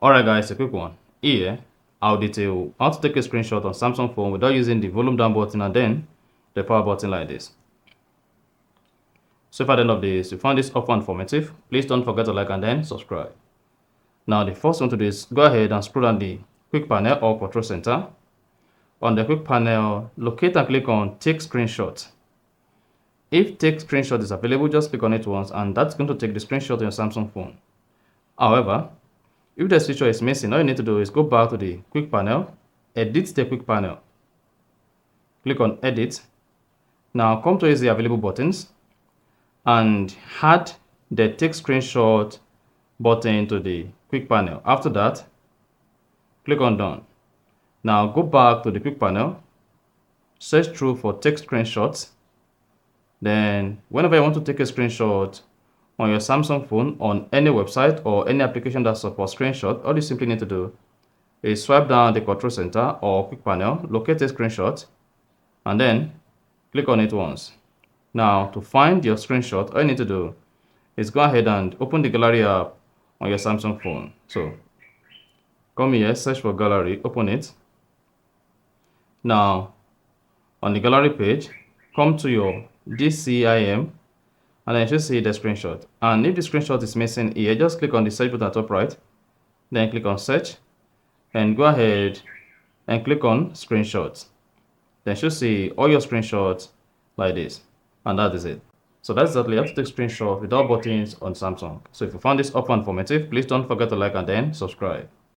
Alright guys, a quick one. Here, I'll detail how to take a screenshot on Samsung phone without using the volume down button and then the power button like this. So if at the end of this you find this offer informative, please don't forget to like and then subscribe. Now the first one to do is go ahead and scroll down the quick panel or control center. On the quick panel, locate and click on take screenshot. If take screenshot is available, just click on it once and that's going to take the screenshot on your Samsung phone. However, if the feature is missing, all you need to do is go back to the quick panel, edit the quick panel, click on edit. Now come to the available buttons and add the take screenshot button to the quick panel. After that, click on done. Now go back to the quick panel, search through for take screenshots. Then whenever you want to take a screenshot on your Samsung phone on any website or any application that supports screenshot, all you simply need to do is swipe down the control center or quick panel, locate a screenshot, and then click on it once. Now to find your screenshot, all you need to do is go ahead and open the gallery app on your Samsung phone. So come here, search for gallery, open it. Now on the gallery page, come to your DCIM and then you should see the screenshot. And if the screenshot is missing here, just click on the search button at top right, then click on search and go ahead and click on screenshots. Then you should see all your screenshots like this, and that is it. So that's exactly how to take screenshots without buttons on Samsung. So if you found this offer informative, please don't forget to like and then subscribe.